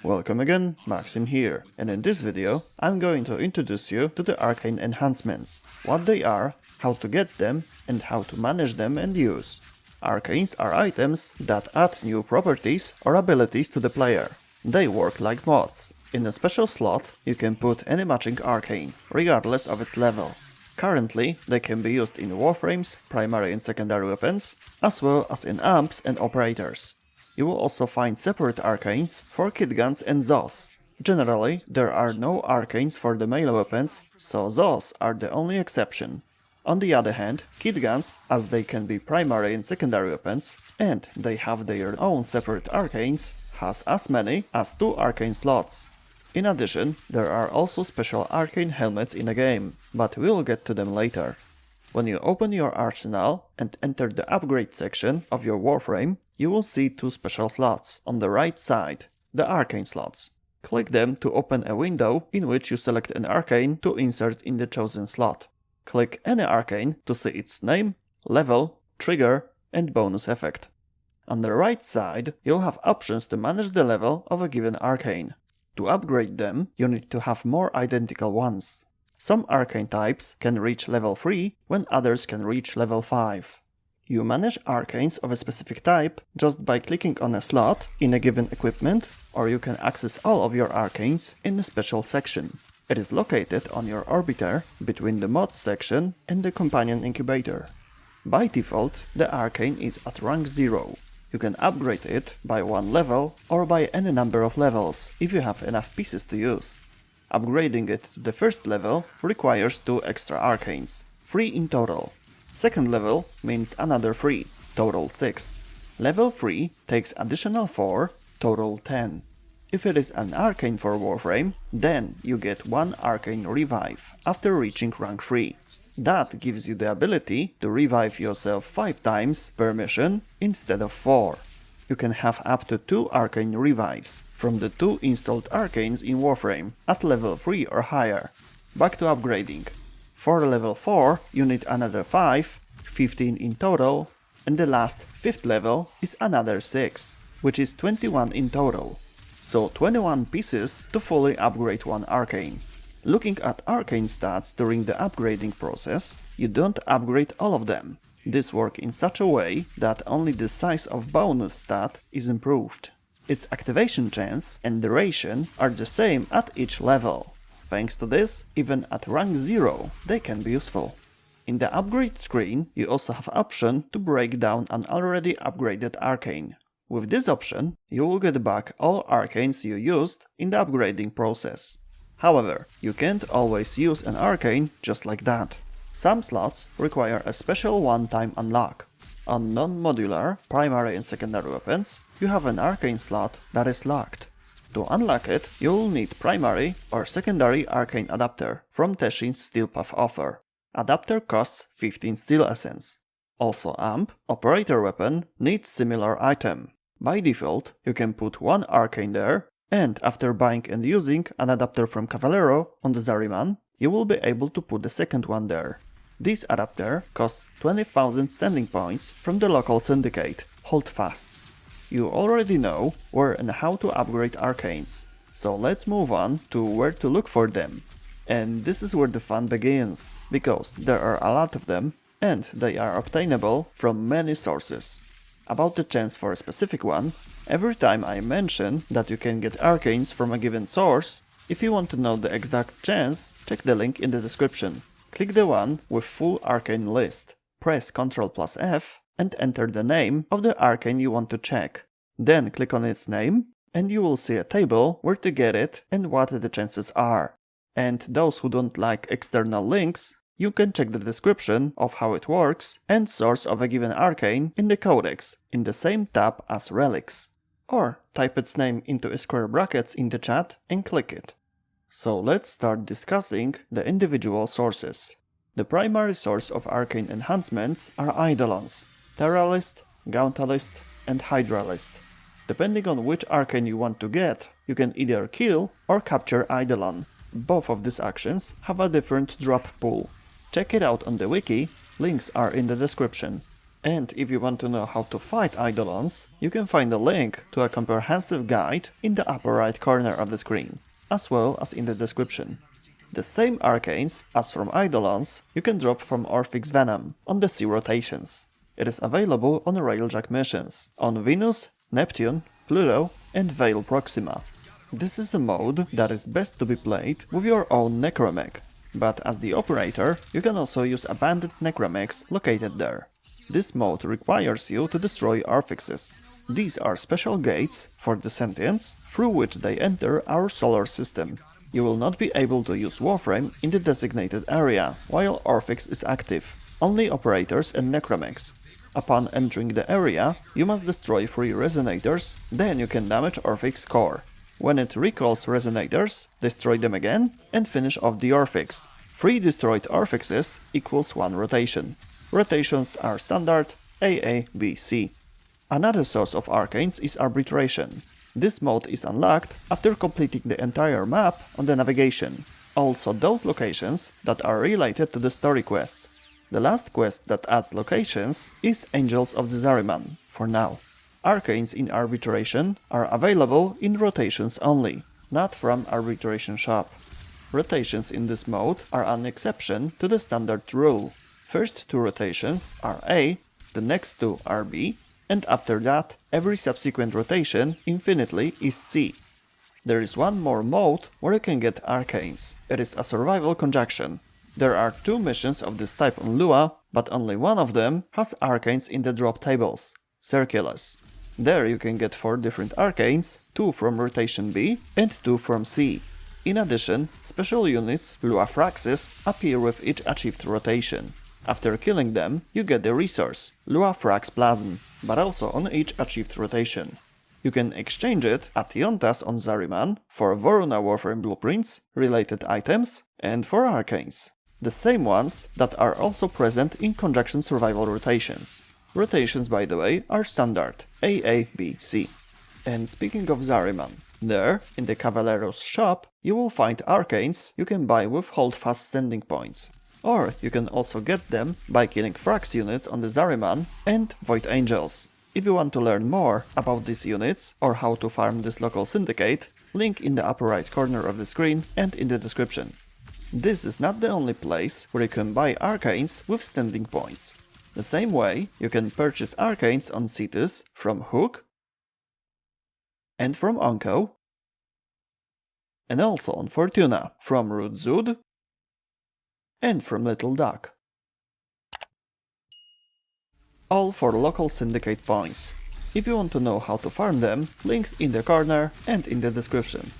Welcome again, Maxim here, and in this video I'm going to introduce you to the Arcane enhancements, what they are, how to get them, and how to manage them and use. Arcanes are items that add new properties or abilities to the player. They work like mods. In a special slot you can put any matching arcane, regardless of its level. Currently they can be used in Warframes, primary and secondary weapons, as well as in amps and operators. You will also find separate arcanes for kit guns and Zos. Generally, there are no arcanes for the melee weapons, so Zos are the only exception. On the other hand, kit guns, as they can be primary and secondary weapons, and they have their own separate arcanes, has as many as 2 arcane slots. In addition, there are also special arcane helmets in the game, but we'll get to them later. When you open your arsenal and enter the upgrade section of your Warframe, you will see 2 special slots on the right side, the arcane slots. Click them to open a window in which you select an arcane to insert in the chosen slot. Click any arcane to see its name, level, trigger, and bonus effect. On the right side, you'll have options to manage the level of a given arcane. To upgrade them, you need to have more identical ones. Some arcane types can reach level 3, when others can reach level 5. You manage arcanes of a specific type just by clicking on a slot in a given equipment, or you can access all of your arcanes in a special section. It is located on your orbiter between the mod section and the companion incubator. By default, the arcane is at rank 0. You can upgrade it by 1 level or by any number of levels if you have enough pieces to use. Upgrading it to the first level requires 2 extra arcanes, 3 in total. Second level means another 3, total 6. Level 3 takes additional 4, total 10. If it is an arcane for Warframe, then you get 1 arcane revive after reaching rank 3. That gives you the ability to revive yourself 5 times per mission instead of 4. You can have up to 2 arcane revives from the 2 installed arcanes in Warframe at level 3 or higher. Back to upgrading. For level 4 you need another 5, 15 in total, and the last 5th level is another 6, which is 21 in total. So 21 pieces to fully upgrade 1 arcane. Looking at arcane stats during the upgrading process, you don't upgrade all of them. This works in such a way that only the size of bonus stat is improved. Its activation chance and duration are the same at each level. Thanks to this, even at rank 0, they can be useful. In the upgrade screen, you also have option to break down an already upgraded arcane. With this option, you will get back all arcanes you used in the upgrading process. However, you can't always use an arcane just like that. Some slots require a special one-time unlock. On non-modular, primary and secondary weapons, you have an arcane slot that is locked. To unlock it, you'll need primary or secondary arcane adapter from Teshin's Steel Path offer. Adapter costs 15 steel essence. Also amp, operator weapon, needs similar item. By default, you can put 1 arcane there, and after buying and using an adapter from Cavalero on the Zariman, you will be able to put the second one there. This adapter costs 20,000 standing points from the local syndicate, Holdfasts. You already know where and how to upgrade arcanes, so let's move on to where to look for them. And this is where the fun begins, because there are a lot of them, and they are obtainable from many sources. About the chance for a specific one, every time I mention that you can get arcanes from a given source, if you want to know the exact chance, check the link in the description. Click the one with full arcane list, press Ctrl+F, and enter the name of the arcane you want to check. Then click on its name, and you will see a table where to get it and what the chances are. And those who don't like external links, you can check the description of how it works and source of a given arcane in the codex in the same tab as relics. Or type its name into square brackets in the chat and click it. So let's start discussing the individual sources. The primary source of arcane enhancements are Eidolons, Necralistk, Gauntlist, and Hydralist. Depending on which arcane you want to get, you can either kill or capture Eidolon. Both of these actions have a different drop pool. Check it out on the wiki, links are in the description. And if you want to know how to fight Eidolons, you can find a link to a comprehensive guide in the upper right corner of the screen, as well as in the description. The same Arcanes as from Eidolons you can drop from Orphix Venom on the sea rotations. It is available on Railjack missions, on Venus, Neptune, Pluto and Veil Proxima. This is a mode that is best to be played with your own Necromech, but as the operator you can also use abandoned Necromechs located there. This mode requires you to destroy Orphixes. These are special gates for the sentients through which they enter our solar system. You will not be able to use Warframe in the designated area while Orphix is active, only operators and Necromechs. Upon entering the area, you must destroy 3 resonators, then you can damage Orphix core. When it recalls resonators, destroy them again and finish off the Orphix. 3 destroyed Orphixes equals 1 rotation. Rotations are standard AA, B, C. Another source of Arcanes is Arbitration. This mode is unlocked after completing the entire map on the navigation, also those locations that are related to the story quests. The last quest that adds locations is Angels of the Zariman, for now. Arcanes in Arbitration are available in rotations only, not from Arbitration shop. Rotations in this mode are an exception to the standard rule. First 2 rotations are A, the next 2 are B, and after that, every subsequent rotation infinitely is C. There is one more mode where you can get Arcanes. It is a survival conjunction. There are 2 missions of this type on Lua, but only one of them has Arcanes in the drop tables, Circulus. There you can get 4 different Arcanes, 2 from rotation B and 2 from C. In addition, special units, Luafraxes, appear with each achieved rotation. After killing them, you get the resource, Luafrax Plasm, but also on each achieved rotation. You can exchange it at Yontas on Zariman for Voruna Warframe blueprints, related items, and for Arcanes. The same ones that are also present in conjunction survival rotations. Rotations, by the way, are standard AA, B, C. And speaking of Zariman, there, in the Cavaleros shop, you will find Arcanes you can buy with Holdfast standing points. Or you can also get them by killing Frax units on the Zariman and Void Angels. If you want to learn more about these units or how to farm this local syndicate, link in the upper right corner of the screen and in the description. This is not the only place where you can buy Arcanes with standing points. The same way, you can purchase Arcanes on Cetus from Hook and from Onko, and also on Fortuna from Root Zood and from Little Duck. All for local syndicate points. If you want to know how to farm them, links in the corner and in the description.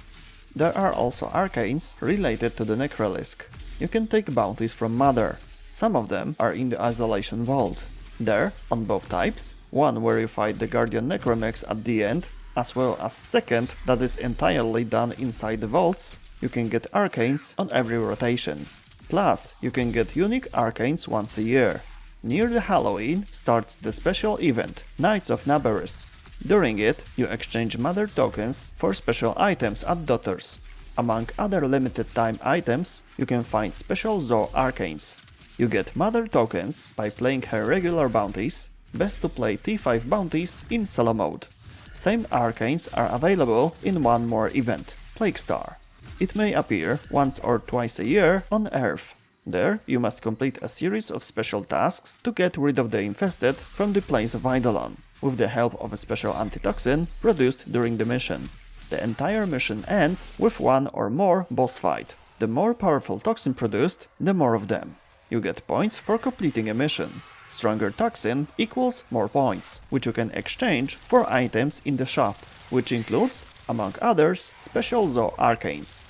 There are also Arcanes related to the Necralistk. You can take bounties from Mother. Some of them are in the Isolation Vault. There, on both types, one where you fight the Guardian Necromechs at the end, as well as second that is entirely done inside the vaults, you can get Arcanes on every rotation. Plus, you can get unique Arcanes once a year. Near the Halloween starts the special event, Knights of Nabarus. During it, you exchange Mother tokens for special items at Daughters. Among other limited time items, you can find special Zoo Arcanes. You get Mother tokens by playing her regular bounties, best to play T5 bounties in solo mode. Same Arcanes are available in one more event, Plague Star. It may appear once or twice a year on Earth. There, you must complete a series of special tasks to get rid of the infested from the place of Eidolon, with the help of a special antitoxin produced during the mission. The entire mission ends with one or more boss fight. The more powerful toxin produced, the more of them. You get points for completing a mission. Stronger toxin equals more points, which you can exchange for items in the shop, which includes, among others, special Zoo Arcanes.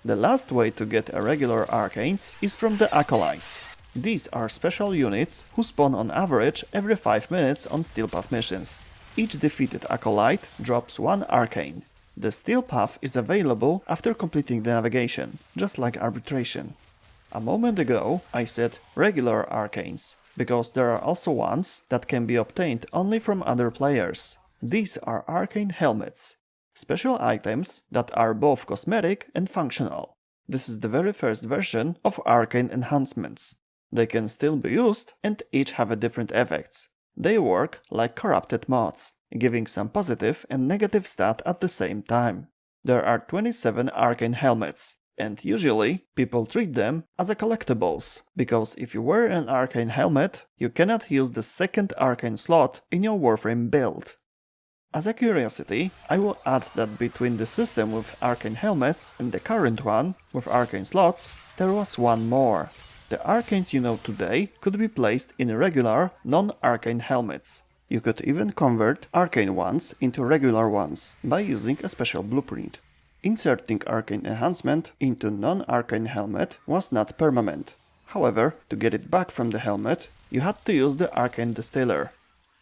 The last way to get a regular Arcanes is from the Acolytes. These are special units who spawn on average every 5 minutes on Steel Path missions. Each defeated Acolyte drops 1 Arcane. The Steel Path is available after completing the navigation, just like Arbitration. A moment ago I said regular Arcanes, because there are also ones that can be obtained only from other players. These are Arcane Helmets. Special items that are both cosmetic and functional. This is the very first version of Arcane enhancements. They can still be used and each have a different effects. They work like corrupted mods, giving some positive and negative stat at the same time. There are 27 Arcane helmets, and usually people treat them as a collectibles, because if you wear an Arcane helmet, you cannot use the second Arcane slot in your Warframe build. As a curiosity, I will add that between the system with Arcane helmets and the current one with Arcane slots, there was one more. The Arcanes you know today could be placed in regular, non-Arcane helmets. You could even convert Arcane ones into regular ones by using a special blueprint. Inserting Arcane enhancement into non-Arcane helmet was not permanent. However, to get it back from the helmet, you had to use the Arcane distiller.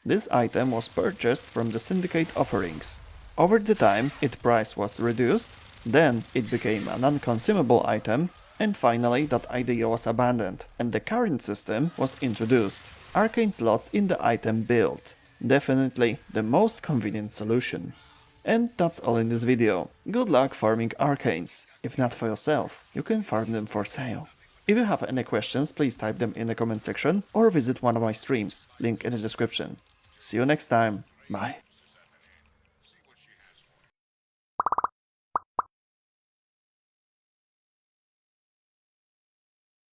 This item was purchased from the syndicate offerings. Over the time, its price was reduced, then it became a non-consumable item, and finally that idea was abandoned, and the current system was introduced. Arcane slots in the item build. Definitely the most convenient solution. And that's all in this video. Good luck farming Arcanes. If not for yourself, you can farm them for sale. If you have any questions, please type them in the comment section or visit one of my streams, link in the description. See you next time. Bye.